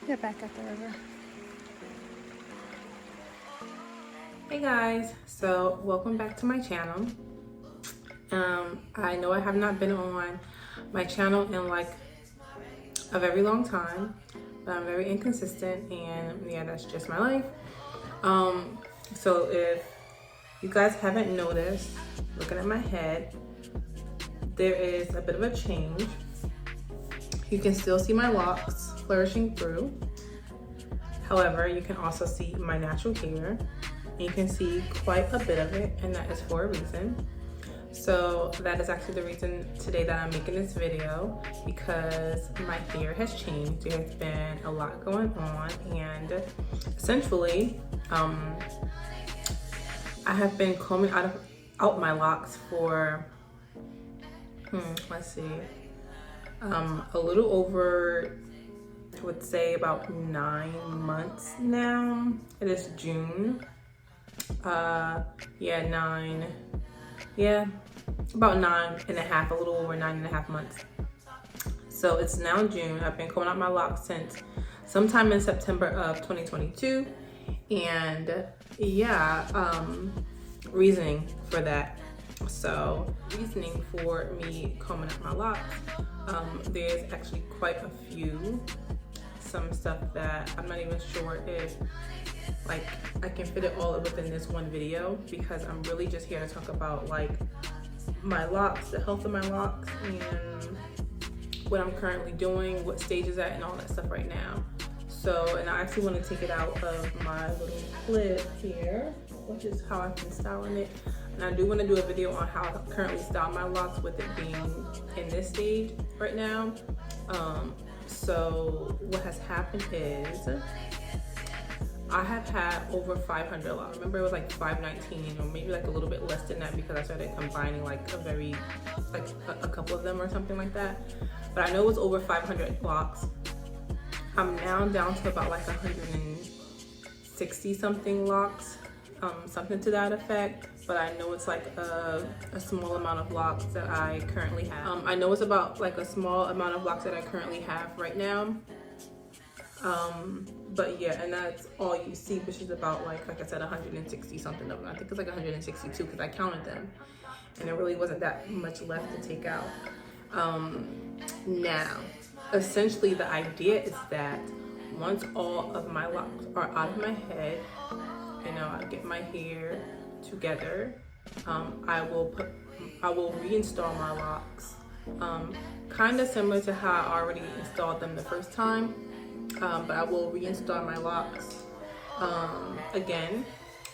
Get back at the river. Hey guys, so welcome back to my channel. I know I have not been on my channel in like a very long time, but I'm very inconsistent, and yeah, that's just my life. So if you guys haven't noticed, looking at my head, there is a bit of a change. You can still see my locks flourishing through. However, you can also see my natural hair. You can see quite a bit of it, and that is for a reason. So that is actually the reason today that I'm making this video, because my hair has changed. There's been a lot going on, and essentially, I have been combing out my locks for, let's see, a little over, I would say about 9 months now. It is June. About 9.5, a little over 9.5 months. So it's now June. I've been combing out my locks since sometime in September of 2022. And yeah, reasoning for that. So reasoning for me combing out my locks, there's actually quite a few. Some stuff that I'm not even sure if like I can fit it all within this one video, because I'm really just here to talk about like my locks, the health of my locks, and what I'm currently doing, what stage is at, and all that stuff right now. So, and I actually want to take it out of my little clip here, which is how I've been styling it. And I do want to do a video on how I currently style my locks with it being in this stage right now. So what has happened is I have had over 500 locks. I remember it was like 519 or maybe like a little bit less than that, because I started combining like a couple of them or something like that. But I know it was over 500 locks. I'm now down to about like 160 something locks, something to that effect. But I know it's like a small amount of locks that I currently have. I know it's about like a small amount of locks that I currently have right now. But yeah, and that's all you see, which is about like I said, 160 something of them. I think it's like 162 because I counted them, and there really wasn't that much left to take out. Now, essentially the idea is that once all of my locks are out of my head, you know, I get my hair together, I will reinstall my locks, kind of similar to how I already installed them the first time. But I will reinstall my locks again,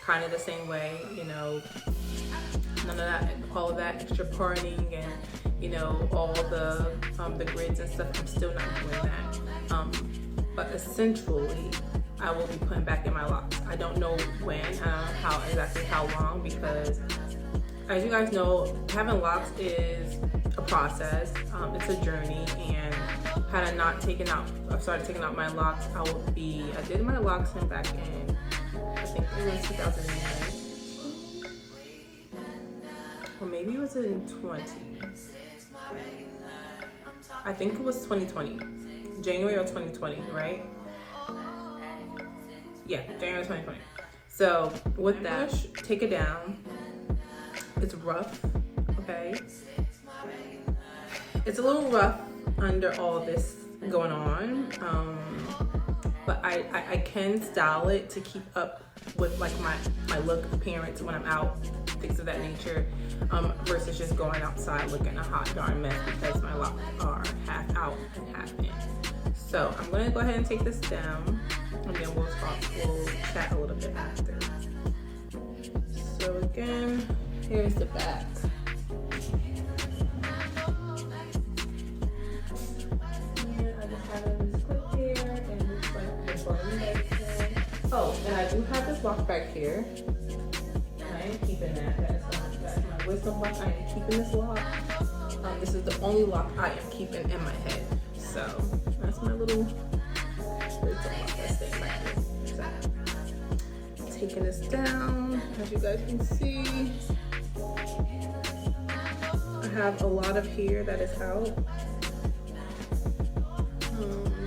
kind of the same way, you know, none of that, all of that extra parting and, you know, all the grids and stuff. I'm still not doing that. But essentially, I will be putting back in my locks. I don't know when, exactly how long, because as you guys know, having locks is a process. It's a journey, and had I not started taking out my locks, I did my locks back in, I think it was 2009, or maybe it was in 20. I think it was 2020, January of 2020, right? Yeah, January 2020. So with that, take it down. It's rough, okay? It's a little rough under all this going on, but I can style it to keep up with like my look, appearance when I'm out, things of that nature, versus just going outside looking a hot darn mess because my locks are half out and half in. So I'm gonna go ahead and take this down, and then we'll chat a little bit after. So again, here's the back. Oh, and I do have this lock back here. I am keeping that. That's my wisdom lock. I am keeping this lock. This is the only lock I am keeping in my head. So that's my little wisdom lock that's staying back here. So, taking this down, as you guys can see, I have a lot of hair that is out.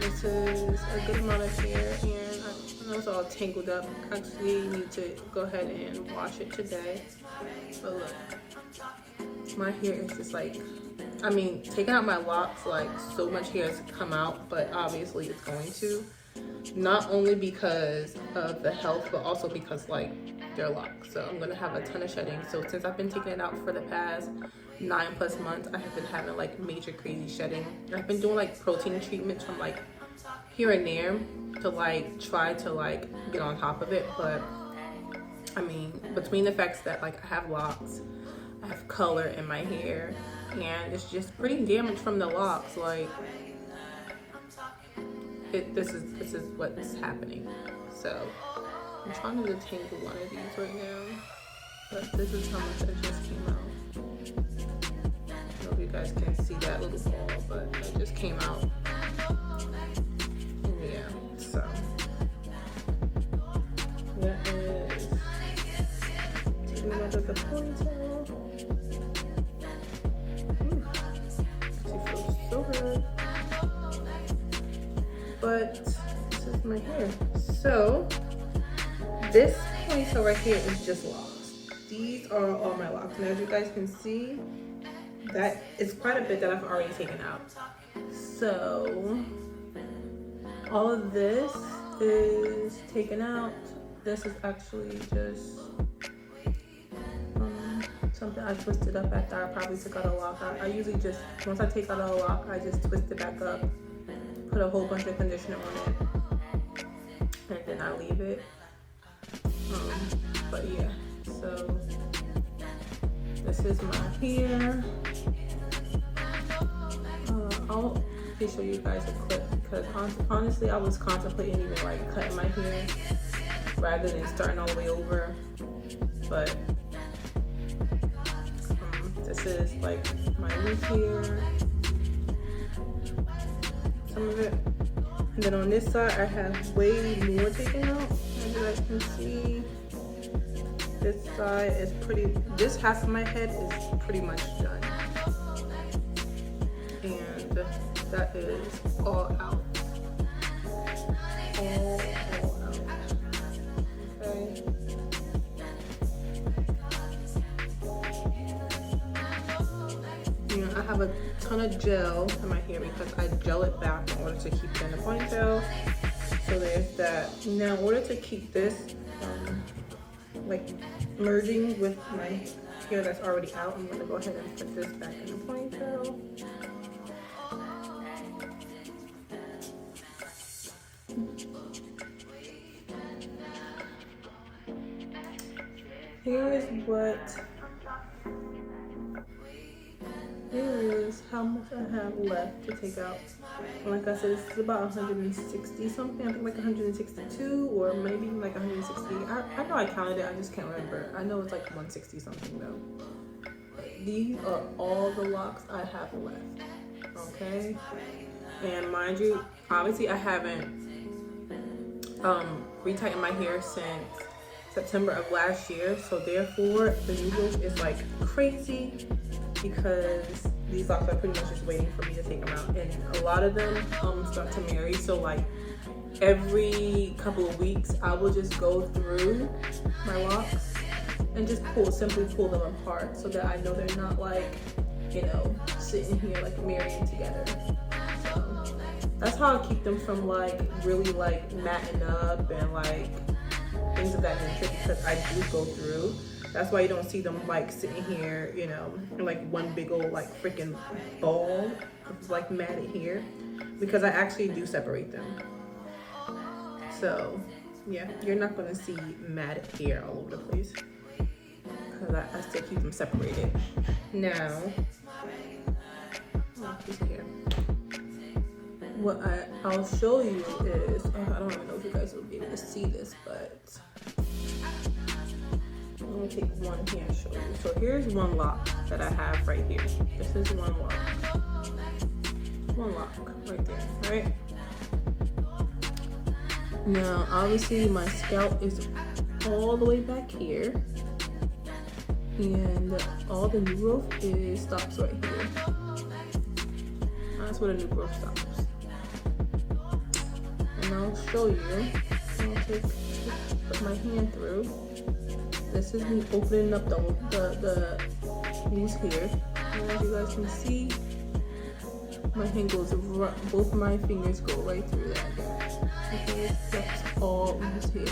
This this is a good amount of hair, and I know it's all tangled up. Actually, need to go ahead and wash it today. But look, my hair is just like, I mean, taking out my locks, like so much hair has come out, but obviously it's going to. Not only because of the health, but also because like they're locked. So I'm gonna have a ton of shedding. So since I've been taking it out for the past 9+ months, I have been having like major crazy shedding. I've been doing like protein treatments from like here and there to like try to like get on top of it. But I mean, between the facts that like I have locks, I have color in my hair, and it's just pretty damaged from the locks. Like this is what's happening. So I'm trying to detangle one of these right now, but this is how much it just came out. I don't know if you guys can see that little ball, but it just came out. Yeah, so that is taking it out of the ponytail. She feels so good. But this is my hair. So this ponytail right here is just locks. These are all my locks. And as you guys can see, that is quite a bit that I've already taken out. So all of this is taken out. This is actually just something I twisted up after I probably took out a lock. I usually just, once I take out a lock, I just twist it back up, put a whole bunch of conditioner on it, and then I leave it. But yeah, so this is my hair. I'll show you guys a clip because honestly I was contemplating even like cutting my hair rather than starting all the way over. But this is like my loose hair, some of it. And then on this side, I have way more taken out. As you guys can see, this side is this half of my head is pretty much done. And that is all out. All out. Okay. I have a ton of gel in my hair because I gel it back in order to keep it in the ponytail. So there's that. Now in order to keep this like merging with my hair that's already out, I'm going to go ahead and put this back in the ponytail. Here is how much I have left to take out. Like I said, this is about 160 something. I think like 162 or maybe like 160. I know I counted it, I just can't remember. I know it's like 160 something though. These are all the locks I have left. Okay? And mind you, obviously I haven't retightened my hair since September of last year, so therefore the new growth is like crazy because these locks are pretty much just waiting for me to take them out, and a lot of them start to marry. So like every couple of weeks I will just go through my locks and just simply pull them apart so that I know they're not like, you know, sitting here like marrying together. So that's how I keep them from like really like matting up and like things of that nature, because I do go through. That's why you don't see them like sitting here, you know, in like one big old like freaking ball of like matted hair, because I actually do separate them. So yeah, you're not gonna see matted hair all over the place because I still keep them separated. Now, piece of hair. What I'll show you is, I don't even know if you guys will be able to see this, but I'm gonna take one here and show you. So here's one lock that I have right here. This is one lock. One lock right there, right? Now, obviously my scalp is all the way back here, and all the new growth stops right here. That's where the new growth stops. and I'll show you. I'll put my hand through. This is me opening up the loose hair. And as you guys can see, my hand goes, both my fingers go right through that. Okay, that's all loose hair.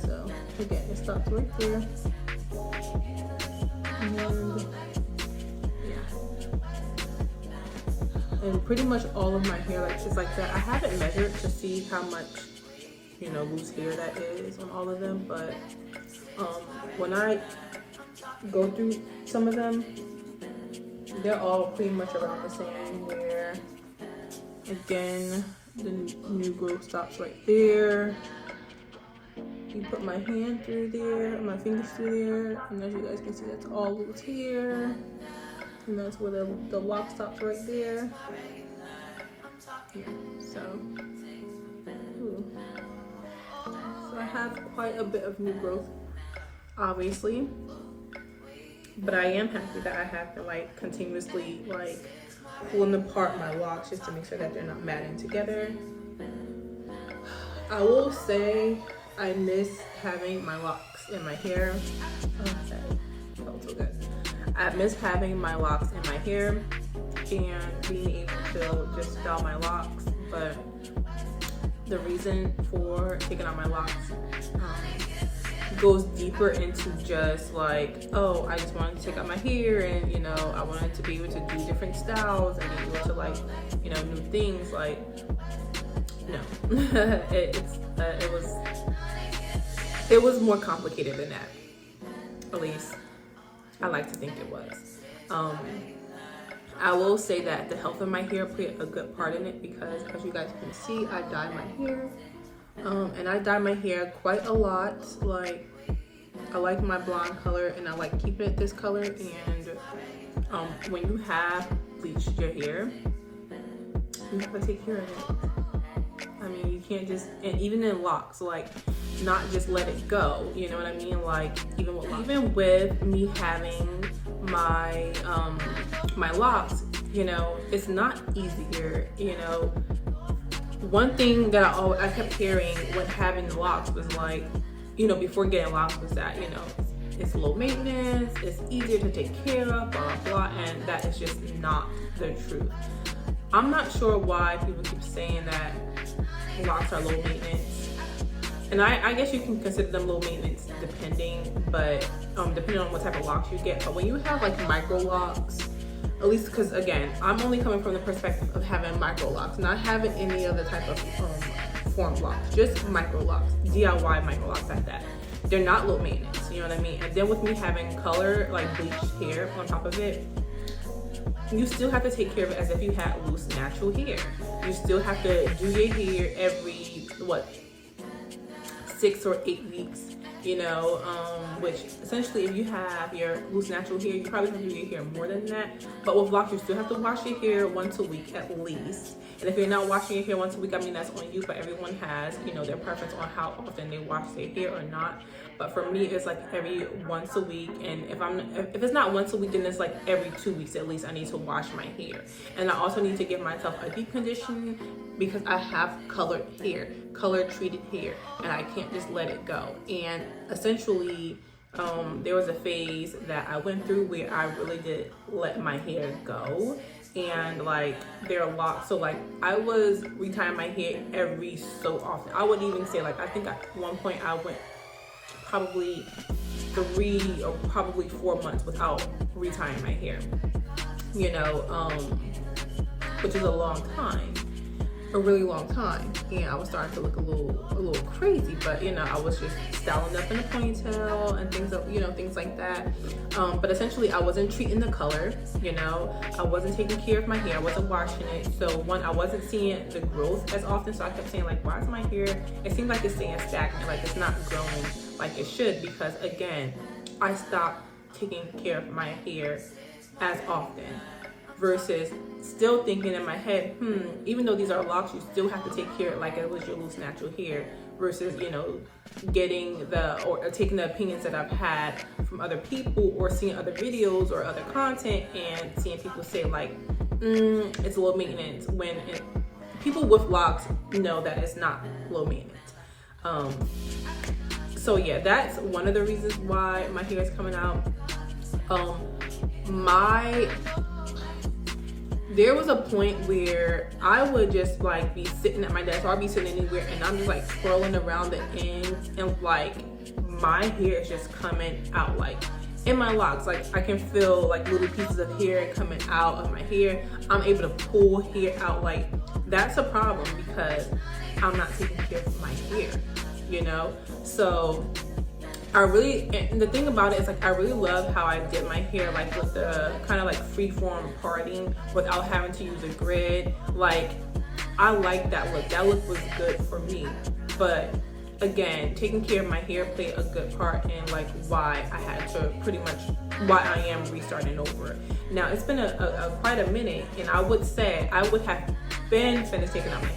So again, it stops right there. And and pretty much all of my hair is like that. I haven't measured to see how much, you know, loose hair that is on all of them, but when I go through some of them, they're all pretty much around the same, where again the new growth stops right there. You put my hand through there, my fingers through there, and as you guys can see, that's all loose hair. And that's where the lock stops right there. Yeah, so I have quite a bit of new growth, obviously, but I am happy that I have to like continuously like pulling apart my locks just to make sure that they're not matting together. I will say I miss having my locks in my hair. Okay, felt so good. I miss having my locks in my hair and being able to just style my locks, but the reason for taking out my locks goes deeper into just like, oh, I just wanted to take out my hair, and you know, I wanted to be able to do different styles and be able to like, you know, new things. Like, no, it was more complicated than that. At least I like to think it was. I will say that the health of my hair played a good part in it, because as you guys can see, I dye my hair. And I dye my hair quite a lot. Like, I like my blonde color and I like keeping it this color. And when you have bleached your hair, you have to take care of it. I mean, you can't just, and even in locks, like, not just let it go, you know what I mean? Like, even with me having my my locks, you know, it's not easier. You know, one thing that I kept hearing when having locks was like, you know, before getting locks, was that, you know, it's low maintenance, it's easier to take care of, blah blah blah, and that is just not the truth. I'm not sure why people keep saying that locks are low maintenance, and I guess you can consider them low maintenance depending on what type of locks you get. But when you have like micro locks, at least, because again, I'm only coming from the perspective of having micro locks, not having any other type of form locks, just micro locks, DIY micro locks at that. They're not low maintenance, you know what I mean? And then with me having color, like bleached hair on top of it, you still have to take care of it as if you had loose natural hair. You still have to do your hair every 6 or 8 weeks, you know, which essentially, if you have your loose natural hair, you probably have to do your hair more than that. But with locks, you still have to wash your hair once a week at least. And if you're not washing your hair once a week, I mean, that's on you, but everyone has, you know, their preference on how often they wash their hair or not. But for me, it's like every once a week. And if it's not once a week, then it's like every 2 weeks at least I need to wash my hair. And I also need to give myself a deep condition, because I have colored hair, color treated hair, and I can't just let it go. And essentially, there was a phase that I went through where I really did let my hair go. And like, there are locks, so like I was retying my hair every so often. I would even say, like, I think at one point I went probably 3 or probably 4 months without retying my hair, you know, which is a long time, a really long time. And I was starting to look a little crazy, but you know, I was just styling up in a ponytail and things like that. But essentially, I wasn't treating the color, you know, I wasn't taking care of my hair, I wasn't washing it. So one, I wasn't seeing the growth as often, so I kept saying, like, why is my hair, it seems like it's staying stagnant, like it's not growing like it should, because again, I stopped taking care of my hair as often, versus still thinking in my head, even though these are locks, you still have to take care of it like it was your loose natural hair, versus, you know, getting or taking the opinions that I've had from other people, or seeing other videos or other content and seeing people say like, it's low maintenance, when people with locks know that it's not low maintenance. So yeah, that's one of the reasons why my hair is coming out. There was a point where I would just like be sitting at my desk, or I'd be sitting anywhere, and I'm just like scrolling around the ends, and like my hair is just coming out like in my locks. Like I can feel like little pieces of hair coming out of my hair. I'm able to pull hair out. Like that's a problem because I'm not taking care of my hair, you know? So and the thing about it is like I really love how I did my hair, like with the kind of like freeform parting without having to use a grid. Like I like that look. That look was good for me. But again, taking care of my hair played a good part in like why I had to why I am restarting over. Now it's been a quite a minute, and I would say I would have been finished taking out my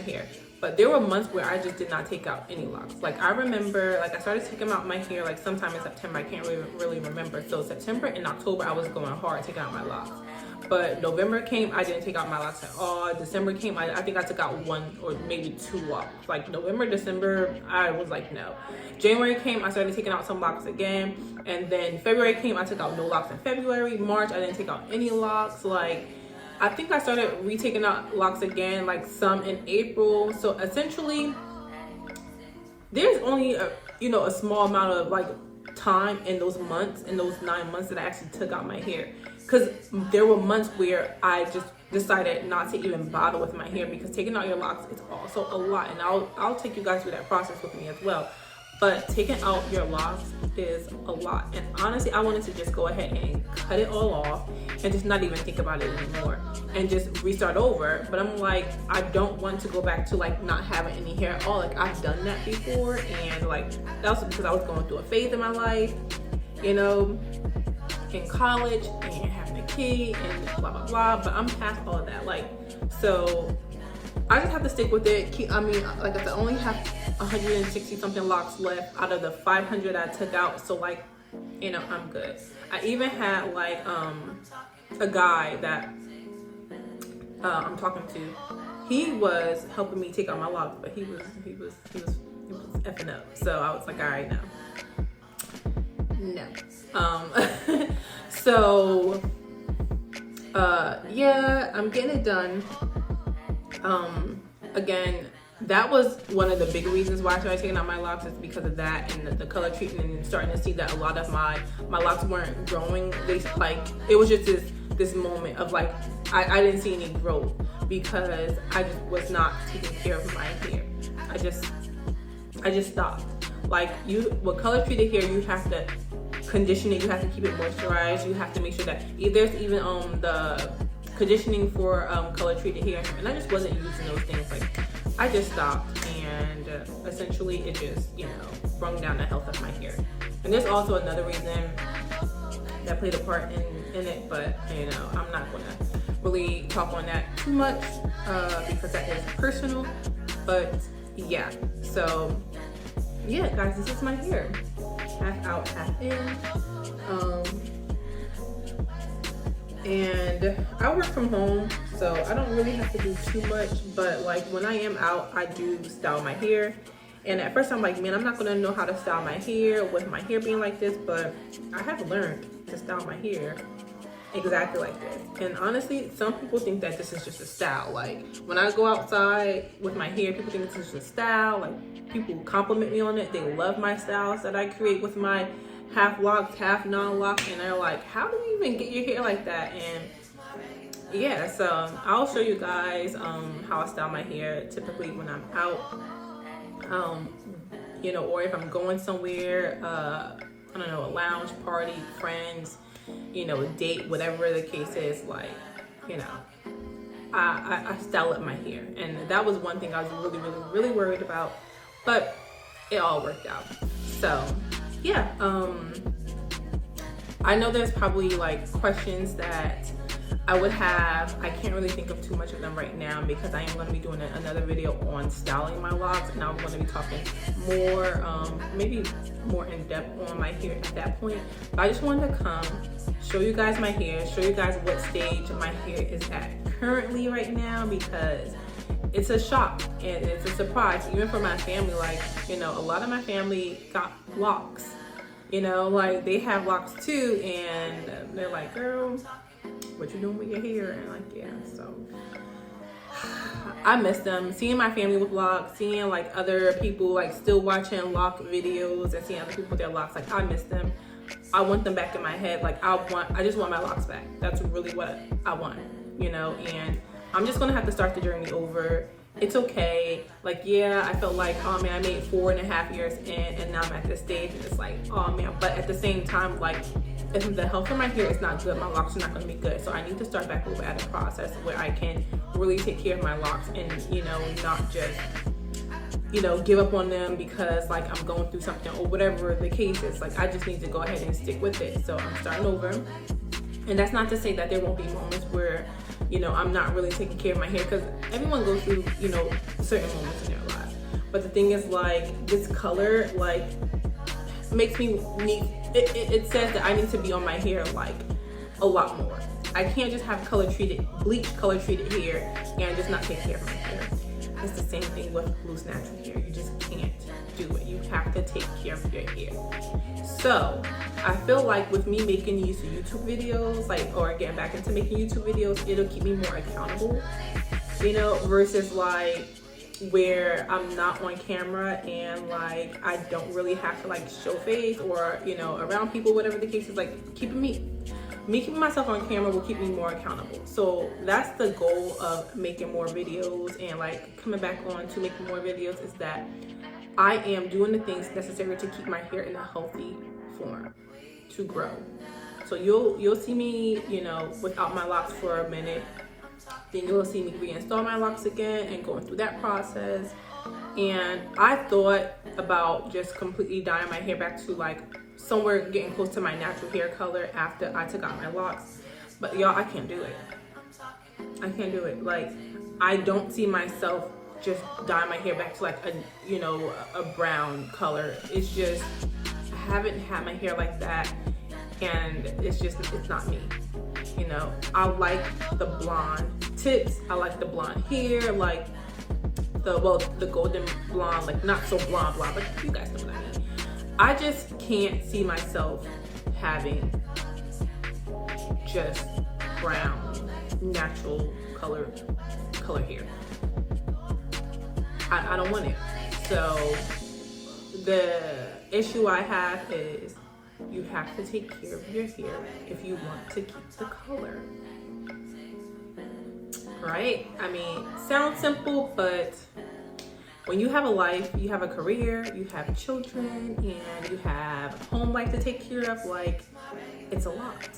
hair. But there were months where I just did not take out any locks. Like I remember, like I started taking out my hair like sometime in September. I can't really remember. So September and October, I was going hard taking out my locks. But November came, I didn't take out my locks at all. December came, I think I took out 1 or maybe 2 locks. Like November, December, I was like, no. January came, I started taking out some locks again. And then February came, I took out no locks in February. March, I didn't take out any locks. Like, I think I started retaking out locks again, like some in April. So essentially, there's only a small amount of like time in those 9 months that I actually took out my hair. Because there were months where I just decided not to even bother with my hair, because taking out your locks is also a lot. And I'll take you guys through that process with me as well. But taking out your locks is a lot. And honestly, I wanted to just go ahead and cut it all off and just not even think about it anymore and just restart over. But I'm like, I don't want to go back to like not having any hair at all. Like I've done that before, and like that was because I was going through a phase in my life, you know, in college and having a kid and blah blah blah. But I'm past all of that. Like, so I just have to stick with it. I mean, like I said, I only have 160 something locks left out of the 500 I took out. So like, you know, I'm good. I even had like a guy that I'm talking to. He was helping me take out my locks, but he was effing up. So I was like, all right, no. So yeah, I'm getting it done. Again, that was one of the big reasons why I started taking out my locks, is because of that and the color treatment, and starting to see that a lot of my locks weren't growing. Like it was just this moment of like I didn't see any growth because I just was not taking care of my hair. I just stopped. Like with color treated hair, you have to condition it, you have to keep it moisturized, you have to make sure that there's even the conditioning for color treated hair, and I just wasn't using those things. Like I just stopped, and essentially it just, you know, brought down the health of my hair. And there's also another reason that played a part in it, but you know, I'm not gonna really talk on that too much because that is personal. But yeah, so yeah guys, this is my hair, half out, half in. And I work from home, so I don't really have to do too much, but like when I am out, I do style my hair. And at first I'm like, man, I'm not gonna know how to style my hair with my hair being like this, but I have learned to style my hair exactly like this. And honestly, some people think that this is just a style. Like when I go outside with my hair, people think this is just a style. Like people compliment me on it. They love my styles that I create with my half locks, half non-locks, and they're like, how do you even get your hair like that? And yeah, so I'll show you guys how I style my hair typically when I'm out, you know, or if I'm going somewhere, I don't know, a lounge party, friends, you know, a date, whatever the case is. Like, you know, I style up my hair, and that was one thing I was really worried about, but it all worked out. So yeah, I know there's probably like questions that I would have. I can't really think of too much of them right now because I am going to be doing another video on styling my locks, and I'm going to be talking more, maybe more in depth on my hair at that point. But I just wanted to come show you guys my hair, show you guys what stage my hair is at currently right now, because it's a shock and it's a surprise, even for my family. Like, you know, a lot of my family got locks, you know, like they have locks too, and they're like, girl, what you doing with your hair? And like, yeah, so I miss them. Seeing my family with locks, seeing like other people like still watching lock videos and seeing other people with their locks, like I miss them. I want them back in my head. Like I just want my locks back. That's really what I want, you know, and I'm just gonna have to start the journey over. It's okay. Like, yeah, I felt like, oh man, I made 4.5 years in, and now I'm at this stage, and it's like, oh man. But at the same time, like, if the health of my hair is not good, my locks are not gonna be good. So I need to start back over at a process where I can really take care of my locks and, you know, not just, you know, give up on them because like I'm going through something or whatever the case is. Like, I just need to go ahead and stick with it. So I'm starting over. And that's not to say that there won't be moments where, you know, I'm not really taking care of my hair, because everyone goes through, you know, certain moments in their lives. But the thing is, like, this color, like, makes me need, it says that I need to be on my hair, like, a lot more. I can't just have bleach color treated hair and just not take care of my hair. It's the same thing with loose natural hair. You just can't do it. You have to take care of your hair. So I feel like with me making these YouTube videos, like, or getting back into making YouTube videos, it'll keep me more accountable, you know, versus like where I'm not on camera and like I don't really have to like show face or, you know, around people, whatever the case is. Like, keeping myself on camera will keep me more accountable. So that's the goal of making more videos and like coming back on to making more videos, is that I am doing the things necessary to keep my hair in a healthy form, to grow. So you'll see me, you know, without my locks for a minute. Then you'll see me reinstall my locks again and going through that process. And I thought about just completely dyeing my hair back to like somewhere getting close to my natural hair color after I took out my locks. But y'all, I can't do it. I can't do it. Like, I don't see myself just dye my hair back to like a, you know, a brown color. It's just, I haven't had my hair like that, and it's not me, you know. I like the blonde tips, I like the blonde hair, like the golden blonde, like not so blonde, but you guys know what I mean. I just can't see myself having just brown natural color hair. I don't want it. So the issue I have is you have to take care of your hair if you want to keep the color. Right? I mean, sounds simple, but when you have a life, you have a career, you have children, and you have a home life to take care of, like, it's a lot.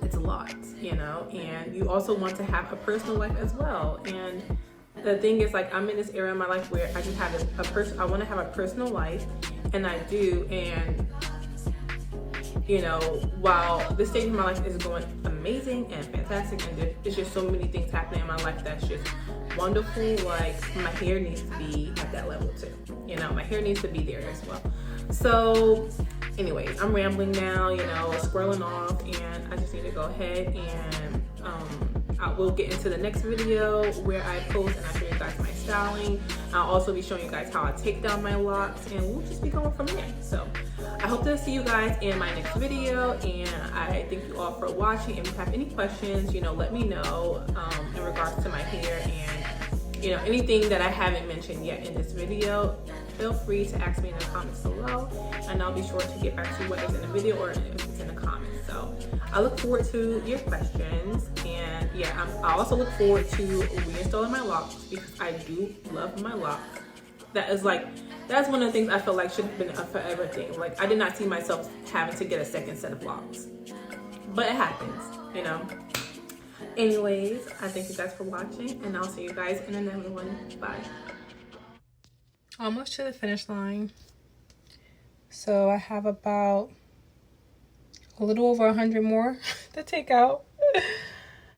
It's a lot, you know? And you also want to have a personal life as well. And the thing is, like, I'm in this era in my life where I just have I want to have a personal life, and I do. And, you know, while this stage of my life is going amazing and fantastic, and there's just so many things happening in my life that's just wonderful, like, my hair needs to be at that level too. You know, my hair needs to be there as well. So anyways, I'm rambling now, you know, squirreling off, and I just need to go ahead and I will get into the next video where I post and I show you guys my styling. I'll also be showing you guys how I take down my locks, and we'll just be going from there. So I hope to see you guys in my next video, and I thank you all for watching. If you have any questions, you know, let me know in regards to my hair, and, you know, anything that I haven't mentioned yet in this video, feel free to ask me in the comments below, and I'll be sure to get back to you whether it's in the video or if it's in the comments. So I look forward to your questions, and yeah, I also look forward to reinstalling my locks, because I do love my locks. That's one of the things I feel like should have been a forever thing. Like, I did not see myself having to get a second set of locks, but it happens, you know. Anyways, I thank you guys for watching, and I'll see you guys in another one. Bye. Almost to the finish line. So I have about a little over 100 more to take out.